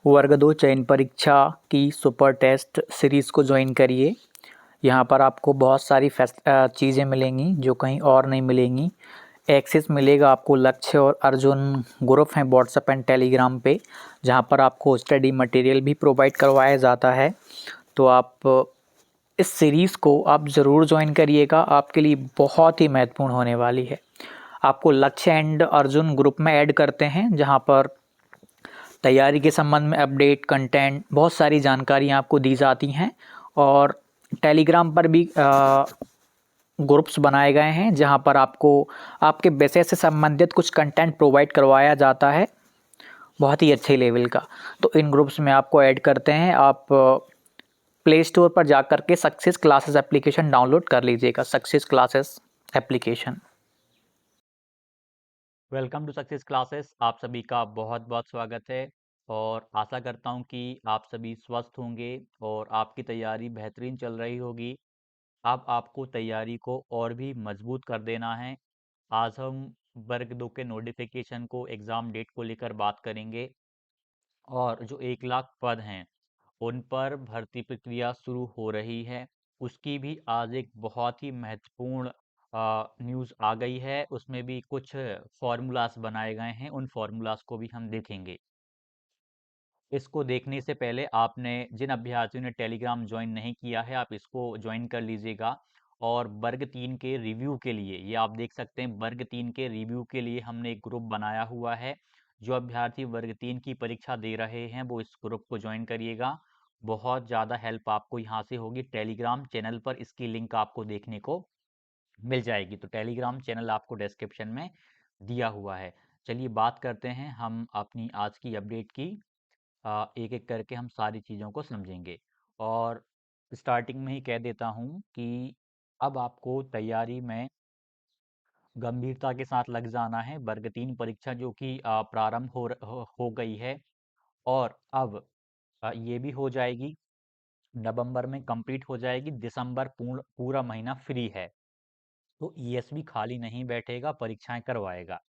वर्ग 2 चयन परीक्षा की सुपर टेस्ट सीरीज़ को ज्वाइन करिए। यहाँ पर आपको बहुत सारी चीज़ें मिलेंगी जो कहीं और नहीं मिलेंगी। एक्सेस मिलेगा आपको लक्ष्य और अर्जुन ग्रुप हैं व्हाट्सएप एंड टेलीग्राम पे, जहाँ पर आपको स्टडी मटेरियल भी प्रोवाइड करवाया जाता है। तो आप इस सीरीज़ को आप ज़रूर ज्वाइन करिएगा, आपके लिए बहुत ही महत्वपूर्ण होने वाली है। आपको लक्ष्य एंड अर्जुन ग्रुप में ऐड करते हैं, जहाँ पर तैयारी के संबंध में अपडेट कंटेंट बहुत सारी जानकारियाँ आपको दी जाती हैं। और टेलीग्राम पर भी ग्रुप्स बनाए गए हैं, जहां पर आपको आपके विषय से संबंधित कुछ कंटेंट प्रोवाइड करवाया जाता है, बहुत ही अच्छे लेवल का। तो इन ग्रुप्स में आपको ऐड करते हैं। आप प्ले स्टोर पर जाकर के सक्सेस क्लासेस एप्लीकेशन डाउनलोड कर लीजिएगा। Success classes application. Welcome to success classes. आप सभी का बहुत बहुत स्वागत है और आशा करता हूं कि आप सभी स्वस्थ होंगे और आपकी तैयारी बेहतरीन चल रही होगी। अब आपको तैयारी को और भी मजबूत कर देना है। आज हम वर्ग 2 के नोटिफिकेशन को एग्ज़ाम डेट को लेकर बात करेंगे और जो 1 लाख पद हैं उन पर भर्ती प्रक्रिया शुरू हो रही है। उसकी भी आज एक बहुत ही महत्वपूर्ण न्यूज़ आ गई है। उसमें भी कुछ फॉर्मूलाज बनाए गए हैं, उन फॉर्मूलाज को भी हम देखेंगे। इसको देखने से पहले आपने जिन अभ्यर्थियों ने टेलीग्राम ज्वाइन नहीं किया है, आप इसको ज्वाइन कर लीजिएगा। और वर्ग 3 के रिव्यू के लिए ये आप देख सकते हैं, वर्ग 3 के रिव्यू के लिए हमने एक ग्रुप बनाया हुआ है। जो अभ्यर्थी वर्ग 3 की परीक्षा दे रहे हैं वो इस ग्रुप को ज्वाइन करिएगा। बहुत ज़्यादा हेल्प आपको यहाँ से होगी। टेलीग्राम चैनल पर इसकी लिंक आपको देखने को मिल जाएगी। तो टेलीग्राम चैनल आपको डिस्क्रिप्शन में दिया हुआ है। चलिए बात करते हैं हम अपनी आज की अपडेट की। एक एक करके हम सारी चीज़ों को समझेंगे और स्टार्टिंग में ही कह देता हूँ कि अब आपको तैयारी में गंभीरता के साथ लग जाना है। वर्ग 3 परीक्षा जो कि प्रारंभ हो गई है और अब ये भी हो जाएगी, नवंबर में कंप्लीट हो जाएगी। दिसंबर पूरा महीना फ्री है। तो ईएसबी खाली नहीं बैठेगा, परीक्षाएं करवाएगा।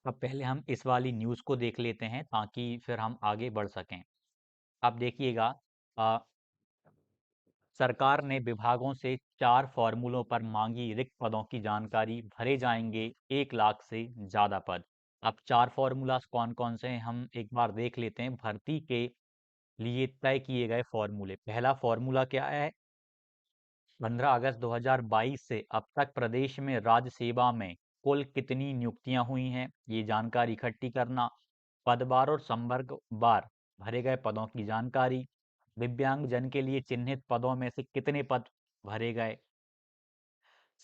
अब पहले हम इस वाली न्यूज़ को देख लेते हैं ताकि फिर हम आगे बढ़ सकें। अब देखिएगा, अ, सरकार ने विभागों से 4 फॉर्मूलों पर मांगी रिक्त पदों की जानकारी। भरे जाएंगे 1 लाख से ज़्यादा पद। अब 4 फॉर्मूलाज कौन कौन से हैं हम एक बार देख लेते हैं। भर्ती के लिए तय किए गए फॉर्मूले। पहला फॉर्मूला क्या है? 15 अगस्त 2022 से अब तक प्रदेश में राज्य सेवा में कुल कितनी नियुक्तियां हुई हैं, ये जानकारी इकट्ठी करना। पदवार और संवर्ग वार भरे गए पदों की जानकारी। दिव्यांग जन के लिए चिन्हित पदों में से कितने पद भरे गए।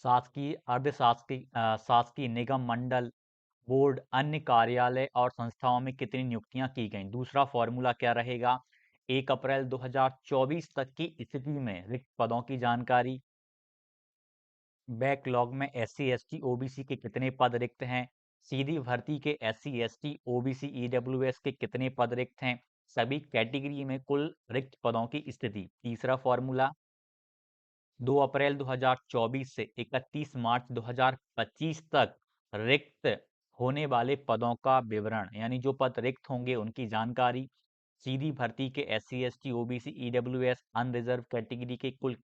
शासकीय अर्धशासकीय शासकीय निगम मंडल बोर्ड अन्य कार्यालय और संस्थाओं में कितनी नियुक्तियां की गईं। दूसरा फॉर्मूला क्या रहेगा? 1 अप्रैल 2024 तक की स्थिति में रिक्त पदों की जानकारी। बैकलॉग में एससी एसटी ओबीसी के कितने पद रिक्त हैं। सीधी भर्ती के एससी एसटी ओबीसी ईडब्ल्यूएस के कितने पद रिक्त हैं। सभी कैटेगरी में कुल रिक्त पदों की स्थिति। तीसरा फॉर्मूला 2 अप्रैल 2024 से 31 मार्च 2025 तक रिक्त होने वाले पदों का विवरण, यानी जो पद रिक्त होंगे उनकी जानकारी। सीधी भर्ती के SC ST OBC EWS unreserved category के कुल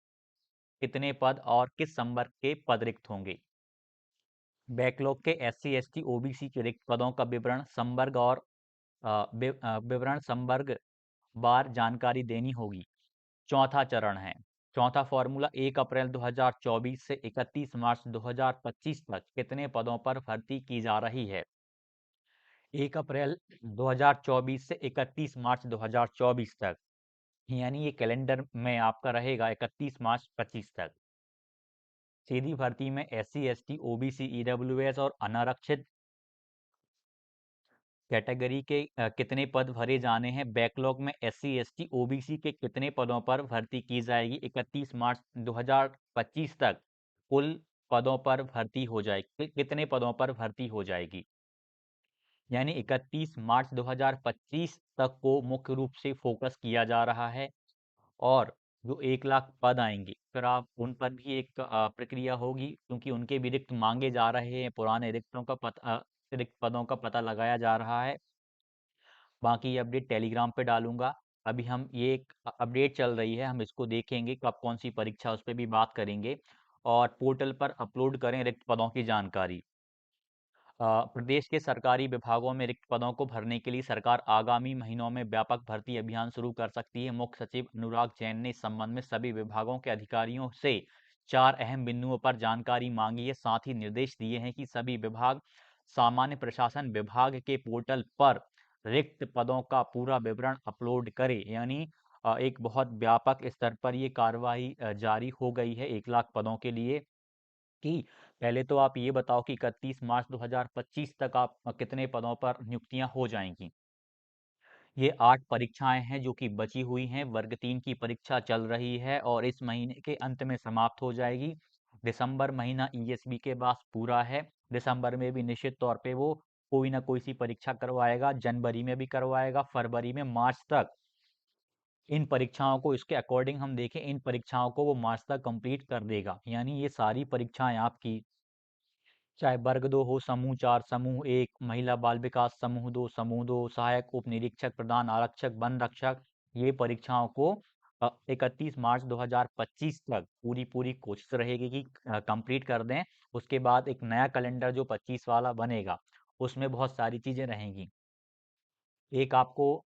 कितने पद और किस संवर्ग के पद रिक्त होंगे। बैकलॉग के एससी एसटी ओबीसी के रिक्त पदों का विवरण संवर्ग और विवरण संवर्ग बार जानकारी देनी होगी। चौथा चरण है, चौथा फॉर्मूला 1 अप्रैल 2024 से 31 मार्च 2025 तक कितने पदों पर भर्ती की जा रही है। 1 अप्रैल 2024 से 31 मार्च 2024 तक, यानी ये कैलेंडर में आपका रहेगा 31 मार्च 25 तक। सीधी भर्ती में एससी एसटी ओबीसी ईडब्ल्यूएस और अनारक्षित कैटेगरी के कितने पद भरे जाने हैं। बैकलॉग में एससी एसटी ओबीसी के कितने पदों पर भर्ती की जाएगी। 31 मार्च 2025 तक कुल पदों पर भर्ती हो जाएगी, कितने पदों पर भर्ती हो जाएगी, यानी 31 मार्च 2025 तक को मुख्य रूप से फोकस किया जा रहा है। और जो 1 लाख पद आएंगे फिर आप उन पर भी एक प्रक्रिया होगी, क्योंकि उनके भी रिक्त मांगे जा रहे हैं। पुराने रिक्तों का रिक्त पदों का पता लगाया जा रहा है। बाकी ये अपडेट टेलीग्राम पे डालूंगा। अभी हम ये एक अपडेट चल रही है, हम इसको देखेंगे कब कौन सी परीक्षा, उस पर भी बात करेंगे। और पोर्टल पर अपलोड करें रिक्त पदों की जानकारी। प्रदेश के सरकारी विभागों में रिक्त पदों को भरने के लिए सरकार आगामी महीनों में व्यापक भर्ती अभियान शुरू कर सकती है। मुख्य सचिव अनुराग जैन ने इस संबंध में सभी विभागों के अधिकारियों से 4 अहम बिंदुओं पर जानकारी मांगी है। साथ ही निर्देश दिए हैं कि सभी विभाग सामान्य प्रशासन विभाग के पोर्टल पर रिक्त पदों का पूरा विवरण अपलोड करे। यानी एक बहुत व्यापक स्तर पर ये कार्रवाई जारी हो गई है 1 लाख पदों के लिए। कि पहले तो आप ये बताओ कि 31 मार्च 2025 तक आप कितने पदों पर नियुक्तियां हो जाएंगी। ये 8 परीक्षाएं हैं जो कि बची हुई हैं। वर्ग 3 की परीक्षा चल रही है और इस महीने के अंत में समाप्त हो जाएगी। दिसंबर महीना ईएसबी के पास पूरा है। दिसंबर में भी निश्चित तौर पे वो कोई ना कोई सी परीक्षा करवाएगा, जनवरी में भी करवाएगा, फरवरी में, मार्च तक इन परीक्षाओं को, इसके अकॉर्डिंग हम देखें, इन परीक्षाओं को वो मार्च तक कंप्लीट कर देगा। यानी ये सारी परीक्षाएं आपकी, चाहे वर्ग 2 हो, समूह 4, समूह 1, महिला बाल विकास, समूह 2, सहायक उप निरीक्षक, प्रधान आरक्षक, वन रक्षक, ये परीक्षाओं को 31 मार्च 2025 तक पूरी पूरी कोशिश रहेगी कि कंप्लीट कर दें। उसके बाद एक नया कैलेंडर जो 25 वाला बनेगा, उसमें बहुत सारी चीजें रहेंगी। एक आपको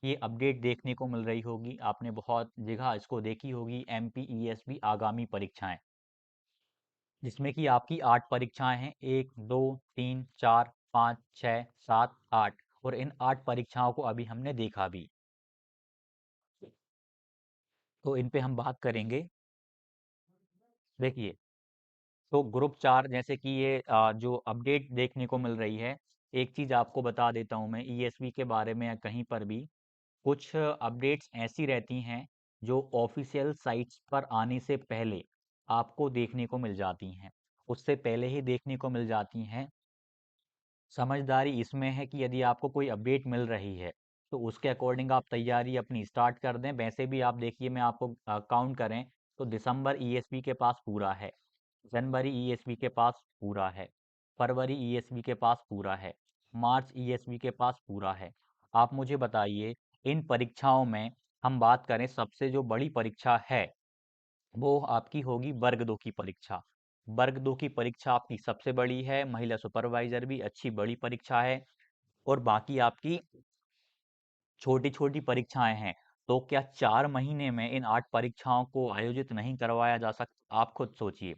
ये अपडेट देखने को मिल रही होगी, आपने बहुत जगह इसको देखी होगी, एमपीईएसबी आगामी परीक्षाएं, जिसमें कि आपकी 8 परीक्षाएं हैं, 1, 2, 3, 4, 5, 6, 7, 8। और इन 8 परीक्षाओं को अभी हमने देखा भी, तो इन पे हम बात करेंगे। देखिए, तो ग्रुप 4 जैसे कि ये जो अपडेट देखने को मिल रही है, एक चीज आपको बता देता हूं मैं, ईएसवी के बारे में या कहीं पर भी कुछ अपडेट्स ऐसी रहती हैं जो ऑफिशियल साइट्स पर आने से पहले आपको देखने को मिल जाती हैं, उससे पहले ही देखने को मिल जाती हैं। समझदारी इसमें है कि यदि आपको कोई अपडेट मिल रही है तो उसके अकॉर्डिंग आप तैयारी अपनी स्टार्ट कर दें। वैसे भी आप देखिए, मैं आपको काउंट करें तो दिसंबर ईएसबी के पास पूरा है, जनवरी ईएसबी के पास पूरा है, फरवरी ईएसबी के पास पूरा है, मार्च ईएसबी के पास पूरा है। आप मुझे बताइए, इन परीक्षाओं में हम बात करें, सबसे जो बड़ी परीक्षा है वो आपकी होगी वर्ग 2 की परीक्षा। वर्ग 2 की परीक्षा आपकी सबसे बड़ी है, महिला सुपरवाइजर भी अच्छी बड़ी परीक्षा है। और बाकी आपकी छोटी छोटी परीक्षाएं हैं। तो क्या 4 महीने में इन 8 परीक्षाओं को आयोजित नहीं करवाया जा सकता? आप खुद सोचिए,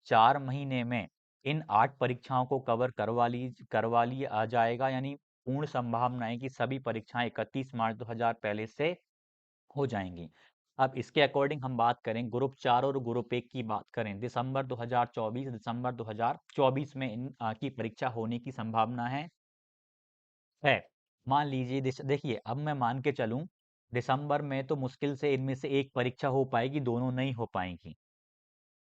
4 महीने में इन 8 परीक्षाओं को कवर करवा लिया जाएगा। यानी पूर्ण संभावना है कि सभी परीक्षाएं 31 मार्च 2000 पहले से हो जाएंगी। अब इसके अकॉर्डिंग हम बात करें, ग्रुप 4 और ग्रुप 1 की बात करें, दिसंबर 2024 में की परीक्षा होने की संभावना है। मान लीजिए, देखिए, अब मैं मान के चलूं दिसंबर में तो मुश्किल से इनमें से एक परीक्षा हो पाएगी, दोनों नहीं हो पाएंगी।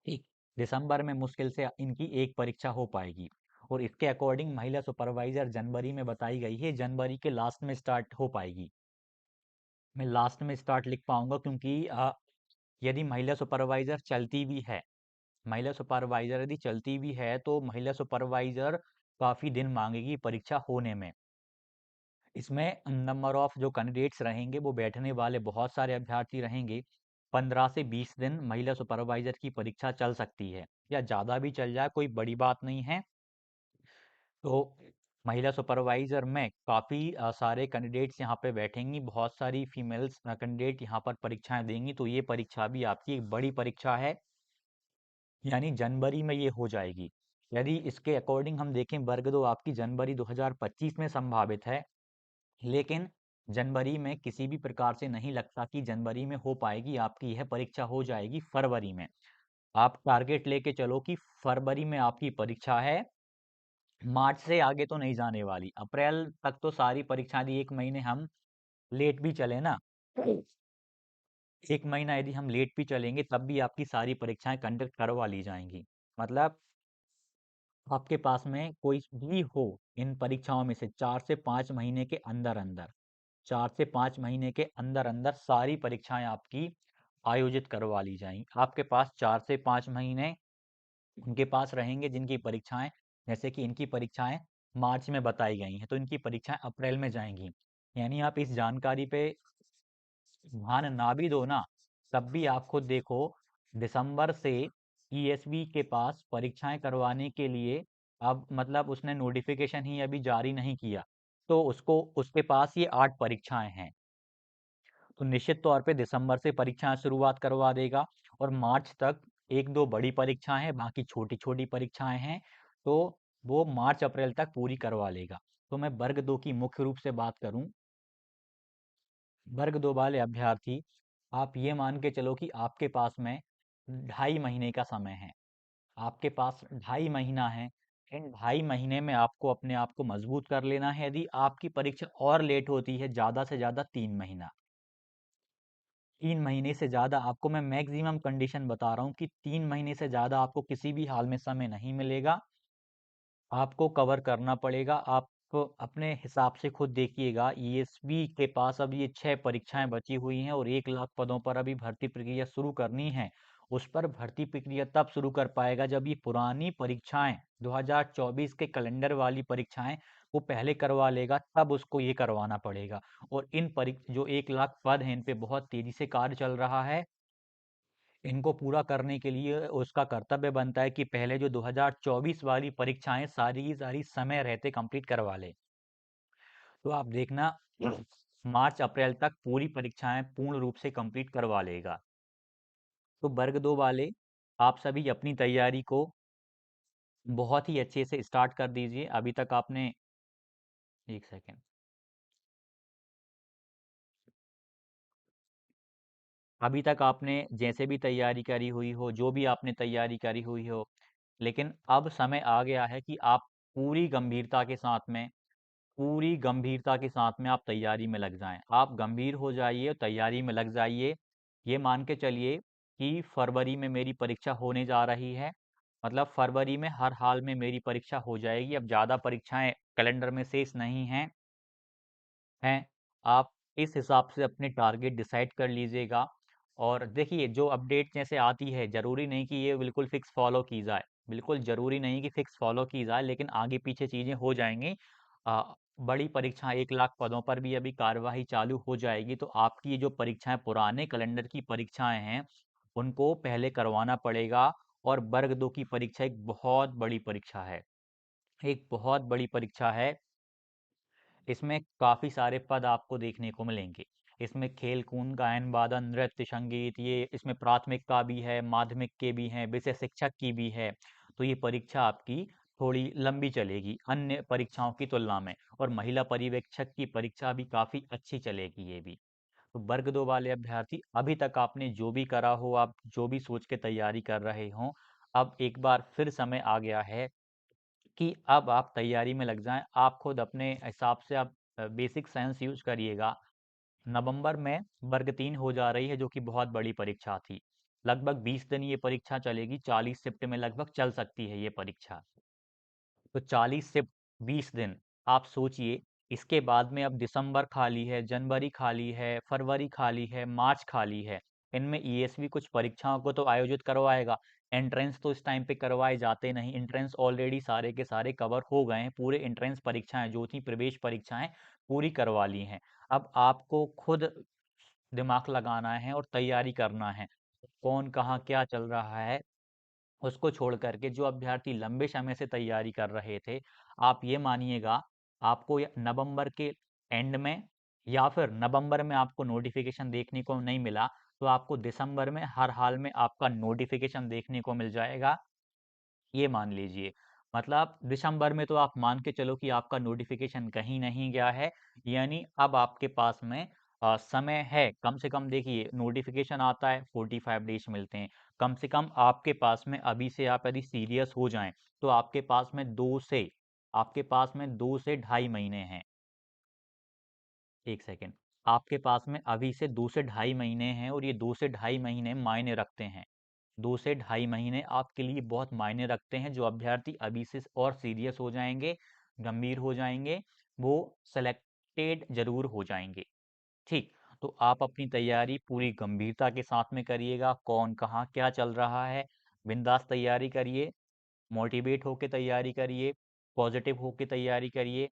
ठीक, दिसंबर में मुश्किल से इनकी एक परीक्षा हो पाएगी। और इसके अकॉर्डिंग महिला सुपरवाइजर जनवरी में बताई गई है, जनवरी के लास्ट में स्टार्ट हो पाएगी। मैं लास्ट में स्टार्ट लिख पाऊंगा क्योंकि यदि महिला सुपरवाइजर चलती भी है, महिला सुपरवाइजर यदि चलती भी है तो महिला सुपरवाइजर काफी दिन मांगेगी परीक्षा होने में। इसमें नंबर ऑफ जो कैंडिडेट्स रहेंगे, वो बैठने वाले बहुत सारे अभ्यर्थी रहेंगे। 15 से 20 दिन महिला सुपरवाइजर की परीक्षा चल सकती है, या ज़्यादा भी चल जाए, कोई बड़ी बात नहीं है। तो महिला सुपरवाइजर में काफ़ी सारे कैंडिडेट्स यहाँ पे बैठेंगी, बहुत सारी फीमेल्स कैंडिडेट यहाँ पर परीक्षाएं देंगी। तो ये परीक्षा भी आपकी एक बड़ी परीक्षा है, यानी जनवरी में ये हो जाएगी। यदि इसके अकॉर्डिंग हम देखें, वर्ग 2 आपकी जनवरी 2025 में संभावित है, लेकिन जनवरी में किसी भी प्रकार से नहीं लगता कि जनवरी में हो पाएगी। आपकी यह परीक्षा हो जाएगी फरवरी में। आप टारगेट लेके चलो कि फरवरी में आपकी परीक्षा है, मार्च से आगे तो नहीं जाने वाली। अप्रैल तक तो सारी परीक्षाएं दी, 1 महीने हम लेट भी चले ना, 1 महीना यदि हम लेट भी चलेंगे तब भी आपकी सारी परीक्षाएं कंडक्ट करवा ली जाएंगी। मतलब आपके पास में कोई भी हो, इन परीक्षाओं में से 4 से 5 महीने के अंदर अंदर, 4 से 5 महीने के अंदर अंदर सारी परीक्षाएं आपकी आयोजित करवा ली जाएंगी। आपके पास 4 से 5 महीने उनके पास रहेंगे जिनकी परीक्षाएं, जैसे कि इनकी परीक्षाएं मार्च में बताई गई हैं तो इनकी परीक्षाएं अप्रैल में जाएंगी। यानी आप इस जानकारी पे ध्यान ना भी दो ना, तब भी आप खुद देखो, दिसंबर से ईएसबी के पास परीक्षाएं करवाने के लिए अब मतलब उसने नोटिफिकेशन ही अभी जारी नहीं किया, तो उसको उसके पास ये 8 परीक्षाएं हैं। तो निश्चित तौर पे दिसंबर से परीक्षाएं शुरुआत करवा देगा और मार्च तक एक दो बड़ी परीक्षाएं हैं, बाकी छोटी छोटी परीक्षाएं हैं, तो वो मार्च अप्रैल तक पूरी करवा लेगा। तो मैं वर्ग 2 की मुख्य रूप से बात करूं, वर्ग 2 वाले अभ्यर्थी, आप ये मान के चलो कि आपके पास में 2.5 महीने का समय है। आपके पास 2.5 महीना है। इन 2.5 महीने में आपको अपने आप को मजबूत कर लेना है। यदि आपकी परीक्षा और लेट होती है, ज़्यादा से ज़्यादा 3 महीना, 3 महीने से ज़्यादा आपको मैं मैक्सिमम कंडीशन बता रहा हूँ कि 3 महीने से ज़्यादा आपको किसी भी हाल में समय नहीं मिलेगा, आपको कवर करना पड़ेगा। आप अपने हिसाब से खुद देखिएगा, ईएसबी के पास अब ये 6 परीक्षाएं बची हुई हैं और 1 लाख पदों पर अभी भर्ती प्रक्रिया शुरू करनी है। उस पर भर्ती प्रक्रिया तब शुरू कर पाएगा जब ये पुरानी परीक्षाएं 2024 के कैलेंडर वाली परीक्षाएं वो पहले करवा लेगा, तब उसको ये करवाना पड़ेगा। और इन जो 1 लाख पद हैं, इन पे बहुत तेजी से कार्य चल रहा है। इनको पूरा करने के लिए उसका कर्तव्य बनता है कि पहले जो 2024 वाली परीक्षाएं सारी की सारी समय रहते कंप्लीट करवा ले। तो आप देखना, मार्च अप्रैल तक पूरी परीक्षाएं पूर्ण रूप से कंप्लीट करवा लेगा। तो वर्ग 2 वाले, आप सभी अपनी तैयारी को बहुत ही अच्छे से स्टार्ट कर दीजिए। अभी तक आपने, एक सेकेंड, अभी तक आपने जैसे भी तैयारी करी हुई हो, जो भी आपने तैयारी करी हुई हो, लेकिन अब समय आ गया है कि आप पूरी गंभीरता के साथ में, पूरी गंभीरता के साथ में आप तैयारी में लग जाएं। आप गंभीर हो जाइए और तैयारी में लग जाइए। ये मान के चलिए कि फरवरी में मेरी परीक्षा होने जा रही है, मतलब फरवरी में हर हाल में मेरी परीक्षा हो जाएगी। अब ज़्यादा परीक्षाएं कैलेंडर में शेष नहीं हैं। आप इस हिसाब से अपने टारगेट डिसाइड कर लीजिएगा। और देखिए, जो अपडेट जैसे आती है, ज़रूरी नहीं कि ये बिल्कुल फिक्स फॉलो की जाए, बिल्कुल ज़रूरी नहीं कि फिक्स फॉलो की जाए, लेकिन आगे पीछे चीज़ें हो जाएंगी। आ, बड़ी परीक्षा 1 लाख पदों पर भी अभी कार्यवाही चालू हो जाएगी, तो आपकी ये जो परीक्षाएं पुराने कैलेंडर की परीक्षाएं हैं, उनको पहले करवाना पड़ेगा। और वर्ग 2 की परीक्षा एक बहुत बड़ी परीक्षा है, एक बहुत बड़ी परीक्षा है। इसमें काफ़ी सारे पद आपको देखने को मिलेंगे। इसमें खेल कूद, गायन वादन, नृत्य, संगीत, ये इसमें प्राथमिक का भी है, माध्यमिक के भी हैं, विषय शिक्षक की भी है। तो ये परीक्षा आपकी थोड़ी लंबी चलेगी अन्य परीक्षाओं की तुलना में। और महिला पर्यवेक्षक की परीक्षा भी काफ़ी अच्छी चलेगी ये भी। तो वर्ग 2 वाले अभ्यर्थी, अभी तक आपने जो भी करा हो, आप जो भी सोच के तैयारी कर रहे हो, अब एक बार फिर समय आ गया है कि अब आप तैयारी में लग जाएं। आप खुद अपने हिसाब से आप बेसिक साइंस यूज करिएगा। नवंबर में वर्ग 3 हो जा रही है, जो कि बहुत बड़ी परीक्षा थी। लगभग 20 दिन ये परीक्षा चलेगी, 40 शिफ्ट में लगभग चल सकती है ये परीक्षा। तो 40 से 20 दिन आप सोचिए। इसके बाद में अब दिसंबर खाली है, जनवरी खाली है, फरवरी खाली है, मार्च खाली है। इनमें ईएसवी कुछ परीक्षाओं को तो आयोजित करवाएगा। एंट्रेंस तो इस टाइम पे करवाए जाते नहीं, एंट्रेंस ऑलरेडी सारे के सारे कवर हो गए हैं। पूरे एंट्रेंस परीक्षाएं जो थी, प्रवेश परीक्षाएं पूरी करवा ली हैं। अब आपको खुद दिमाग लगाना है और तैयारी करना है। कौन कहाँ क्या चल रहा है उसको छोड़ करके, जो अभ्यर्थी लंबे समय से तैयारी कर रहे थे, आप ये मानिएगा, आपको नवंबर के एंड में या फिर नवंबर में आपको नोटिफिकेशन देखने को नहीं मिला, तो आपको दिसंबर में हर हाल में आपका नोटिफिकेशन देखने को मिल जाएगा। ये मान लीजिए, मतलब दिसंबर में तो आप मान के चलो कि आपका नोटिफिकेशन कहीं नहीं गया है। यानी अब आपके पास में समय है। कम से कम देखिए, नोटिफिकेशन आता है 45 डेज मिलते हैं। कम से कम आपके पास में अभी से, आप यदि सीरियस हो जाएं, तो आपके पास में 2 से 2.5 महीने हैं। एक सेकेंड, आपके पास में अभी से 2 से 2.5 महीने हैं, और ये 2 से 2.5 महीने मायने रखते हैं। 2 से 2.5 महीने आपके लिए बहुत मायने रखते हैं। जो अभ्यर्थी अभी से और सीरियस हो जाएंगे, गंभीर हो जाएंगे, वो सेलेक्टेड जरूर हो जाएंगे। ठीक। तो आप अपनी तैयारी पूरी गंभीरता के साथ में करिएगा। कौन कहाँ क्या चल रहा है, बिंदास तैयारी करिए, मोटिवेट होके तैयारी करिए, पॉजिटिव होके तैयारी करिए।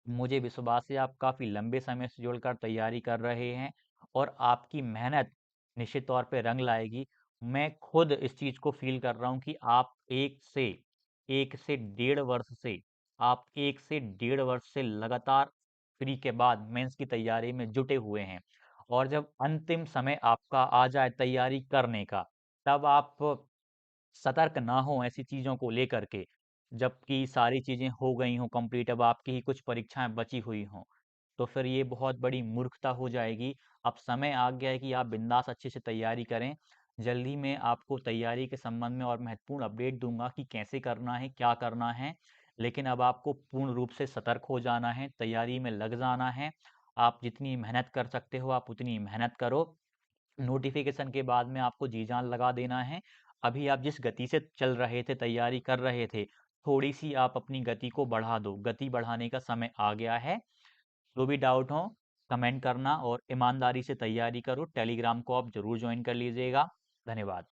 मुझे विश्वास है आप काफ़ी लंबे समय से जुड़कर तैयारी कर रहे हैं और आपकी मेहनत निश्चित तौर पे रंग लाएगी। मैं खुद इस चीज़ को फ़ील कर रहा हूँ कि आप 1 से डेढ़ वर्ष से आप 1 से डेढ़ वर्ष से लगातार फ्री के बाद मेंस की तैयारी में जुटे हुए हैं और जब अंतिम समय आपका आ जाए तैयारी करने का, तब आप सतर्क ना हो ऐसी चीज़ों को लेकर के, जबकि सारी चीज़ें हो गई हों कंप्लीट, अब आपकी ही कुछ परीक्षाएँ बची हुई हों, तो फिर ये बहुत बड़ी मूर्खता हो जाएगी। अब समय आ गया है कि आप बिंदास अच्छे से तैयारी करें। जल्दी मैं आपको तैयारी के संबंध में और महत्वपूर्ण अपडेट दूँगा कि कैसे करना है, क्या करना है। लेकिन अब आपको पूर्ण रूप से सतर्क हो जाना है, तैयारी में लग जाना है। आप जितनी मेहनत कर सकते हो, आप उतनी मेहनत करो। नोटिफिकेशन के बाद में आपको जी जान लगा देना है। अभी आप जिस गति से चल रहे थे, तैयारी कर रहे थे, थोड़ी सी आप अपनी गति को बढ़ा दो। गति बढ़ाने का समय आ गया है। जो भी डाउट हो कमेंट करना और ईमानदारी से तैयारी करो। टेलीग्राम को आप जरूर ज्वाइन कर लीजिएगा। धन्यवाद।